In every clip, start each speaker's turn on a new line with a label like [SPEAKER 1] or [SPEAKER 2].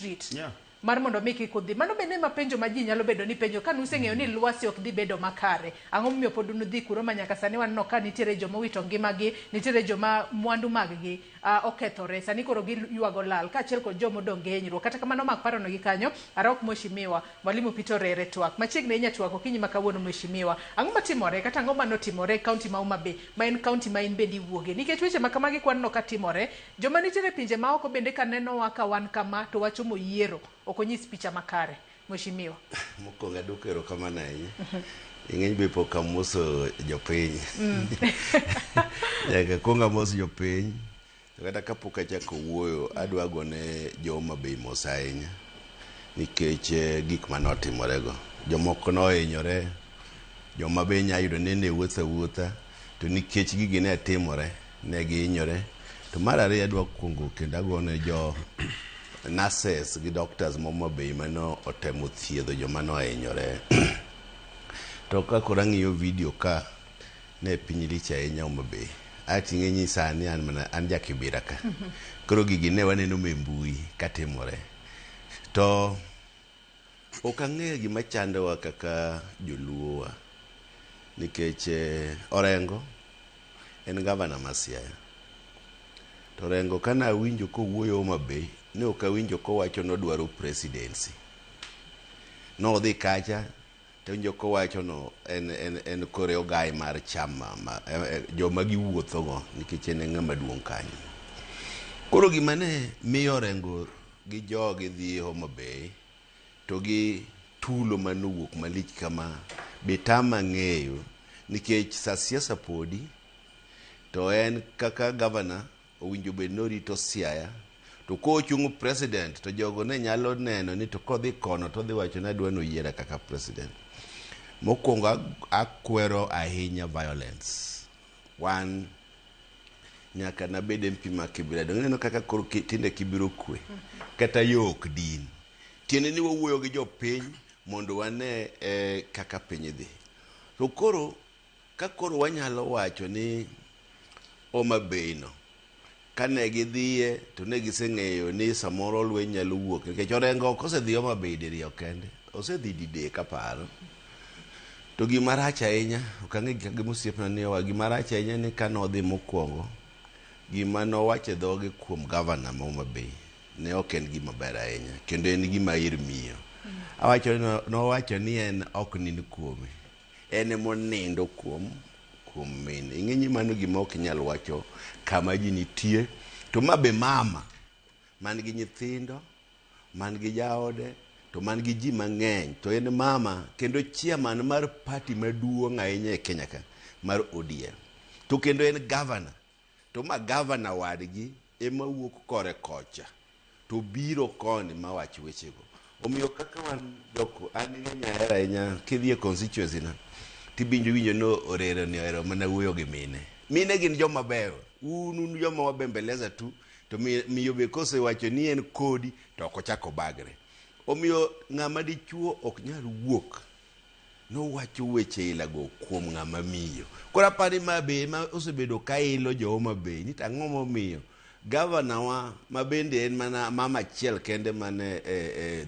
[SPEAKER 1] street. Yeah. Mar mondo mi kik udhi. Mano bende ma penjo ma ji nyalo bedo ni penjo ka nuseng'eyo ni lwasi ok dhi bedo makare. Ang'o momiyo pod nudhi kuro ma nyaka sani waneno ka nitiere joma wito ngimagi, nitiere joma mwandu mag-gi okethore. Sani koro giywago lal kaachiel kod joma odong' gi hinyruok. Kata kamano mak parono gi kanyo, Arok Mheshimiwa, Mwalimu Peter Orere twak. Machiegni inya twak okinyi ma kawuono Mheshimiwa. Ang'o matimore kata ang'o manotimore kaunti ma Homa Bay, ma en kaunti ma in bende iwuoge. Nikech weche ma kamagi kwanno ka timore, joma nitiere pinje ma oko bende ka nenowa ka wan kama to wacho moyiero okonyis picha makare. Mheshimiwa.
[SPEAKER 2] Mokwongo adwoko kamano ahinya. Ing'eny be pok amoso jopiny. Nyaka kuong amoso jopiny. Kata kapok achako wuoyo, adwa gone Homa Bay mos ahinya. Nikech gik manotimorego. Jomoko nohinyore. Joma be nya yudo ni ne wuotho awuotha. To nikech gigi ne timore, ne gihinyore. To mar ariyo adwa kuongo kendo agone jo nurses gi doctors Homa Bay mano otemo thiedho joma nohinyore. To ka koro ang'iyo video ka ne piny lich ahinya Homa Bay. Ating'e nyisa ni an jakibira ka. Koro gigi ne waneno me mbui katimore. To ok ang'eyo gima chandowa kaka joluowa. Nikech Orengo en gavana ma Siaya. To Orengo kana awinjo kowuoyo Homa Bay, ne ok awinjo kowacho nodwaro presidency. No odhi kacha, to winjo kowacho no en kore ogai mar chama joma giwuothogo nikech en ng'ama duong' kanyo. Koro gima ne miyo Orengo gi jogi dhi Homa Bay to gi tulo manowuok malich kama betama ng'eyo nikech sa siasa podi to en kaka gavana owinjo bed norito Siaya. To kochung president to jogo ne nyalo neno ni to kodhi kono to dhi wacho na dwa no yiera kaka president. Mokwongo akwero ahinya violence. Wan nyaka na bed MP ma Kibira. Neno kaka koro tinde Kibiro kwe. Kata yok din. Tiene ni wawuoyo gi jopiny mondo wane kaka piny dhi. To koro ka koro wanyalo wacho ni Homa Bay no kane gidhiye to ne giseng'eyo ni samoro lweny nyalo wuok nikech Orengo kosedhi Homa Bay diriyo kende osedhi didek aparo. To gima rach ahinya ok ang'e gima osiepna ni owa gima rach ahinya ni kanodhi mokwongo gima nowacho dhoge kuom gavana ma Homa Bay ne ok en gima ber ahinya kendo en gima ir miyo. Awacho nowacho ni en ok nind kuome, en monindo kuom mine. Ing'enyi mano gima ok nyal wacho kama ji nitie. To ma be mama man gi nyithindo, man gi jaode, to man gi ji mang'eny. To en mama kendo chairman mar party maduong' ahinya e Kenya ka mar ODM. To kendo en governor. To ma governor wadgi ema wuok kore kocha. To biro koni ma wach wechego. Omiyo kaka wan joko an ng'enya hera ahinya kidhi e constituency na tibinjo winjo no Orere ni ohero mana wuoyo gi mine. Mine gin joma beyo. Un joma wabembeleza tu. To miyo be kosewacho ni en kodi to ok ochako bagre. Omiyo ng'ama dichuo ok nyal wuok nowacho weche ilago kuom ng'ama miyo. Koro apani ma be ma osebedo ka ilo jo Homa Bay ni ang'o momiyo gavana wa ma bende en mana mama achiel kende mane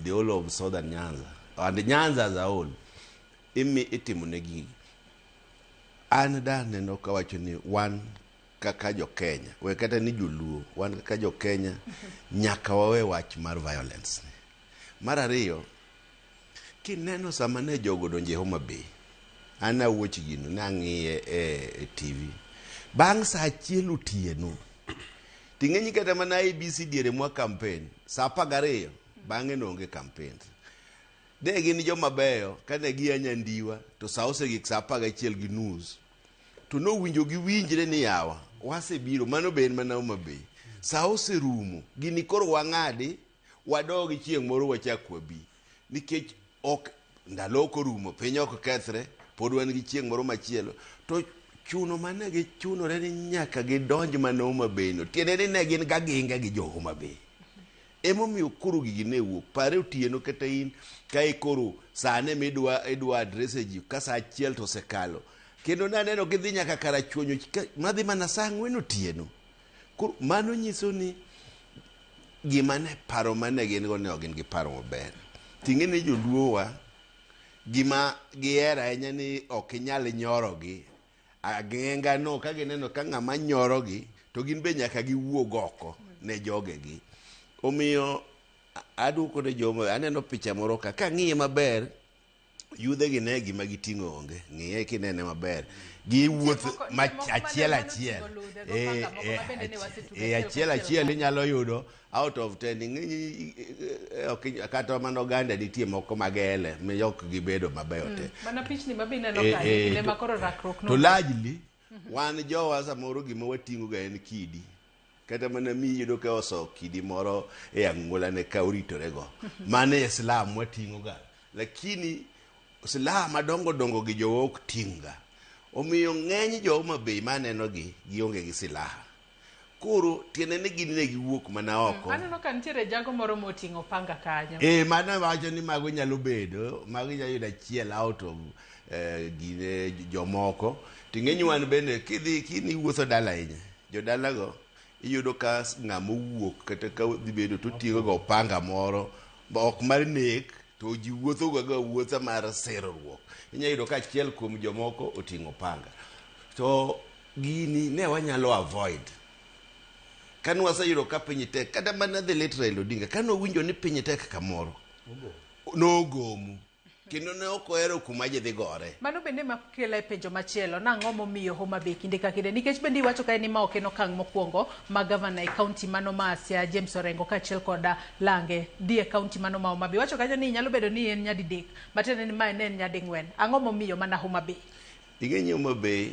[SPEAKER 2] the whole of Southern Nyanza and Nyanza as a whole itimo negi. An da neno kawacho ni wan kaka jo Kenya we kata ni joluo wan kaka jo Kenya nyaka wawe wach mar violence. Mar ariyo kineno sama ne jogo donje Homa Bay ana wuoch gino nang'iye e TV bang' sa achiel otieno ting'enyi kata mana ABC diere mwa campaign sa 12 bang'e nonge campaign. De gin joma beyo kane gi anyandiwa to sa osegik sa 11 gi nus to no winjo gi winjre ni yawa wasebiro mano be en mana Homa Bay sa oserumo gini koro wang'adi wadogi chieng' moro wachak wabi nikech ok ndalo korumo piny ok kethre pod wan gi chieng' moro machielo to chuno mane gi chunore ni nyaka gidonj mana Homa Bay no tiende ni ne gin gaginga gi jo Homa Bay emomiyo koro gigi ne wuok pare otieno kata in ka ikoro sane midwa adrese ji ka sa achiel to sekalo kendo naneno gidhi nyaka karachuonyo madhi mana sa 4 otieno. Koro mano nyiso ni gima ne paro mane gin go ne ogin gi paro maber. Ting'e ni joluowa gima gihera ahinya ni ok inyal nyorogi. Ageng'a no ka gineno ka ng'ama nyorogi to gin be nyaka giwuog oko ne jogegi. Omiyo aduoko ne joma aneno picha moro ka ng'iye maber yudhe gi ne gima giting'o onge. Ng'iye kinene maber giwuoth achiel achiel achiel achiel inyalo yudo out of 10 kata mana Oganda nitie moko magele ok gibedo mabeyo te
[SPEAKER 1] mana pichni mabineno ka kinde makoro rakruok no
[SPEAKER 2] to largely wan jowa samoro gima wating'o ga en kidi kata mana miyudo ka oso kidi moro e ang'ola ne ka oritorego mane Islam wating'o ga lakini Islam madongo dongo gi jowa ok ting'ga. Omiyo ng'eny jo Homabay maneno gi gionge gi silaha. Koro tiene ni gin ne giwuok mana oko.
[SPEAKER 1] Aneno ka nitiere jago moro moting'o panga kanyo.
[SPEAKER 2] Mano wacho ni mago nyalo bedo, mago nyalo yudo achiel out of gine jomoko. Ting'enyi wan bende kini wuotho dala ahinya. Jodalago iyudo ka ng'ama wuok kata ka dhi bedo to tiyo go panga moro, ok mar nek to ji wuotho ga wuotha mar serruok. Inya yudo ka achiel kuom jomoko oting'o panga. To gini ne wanyalo avoid. Kanu waseyudo ka piny tek kata mana the late Raila Odinga kanu winjo ni piny tek kamoro. Nogomu. Kendo ne ok ohero kuma ji dhi gore.
[SPEAKER 1] Mano bende makelo e penjo machielo nang'o momiyo Homabay kinde ka kinde nikech bende iwacho ka ni ma ok en okang' mokwongo ma gavana e kaunti mano ma Siaya James Orengo kaachiel koda Lange dhi e kaunti mano ma Homabay. Iwacho kanyo ni nyalo bedo ni en nyadidek matiende ni ma en nyading'wen. Ang'o momiyo mana Homabay?
[SPEAKER 2] Ing'eyo Homabay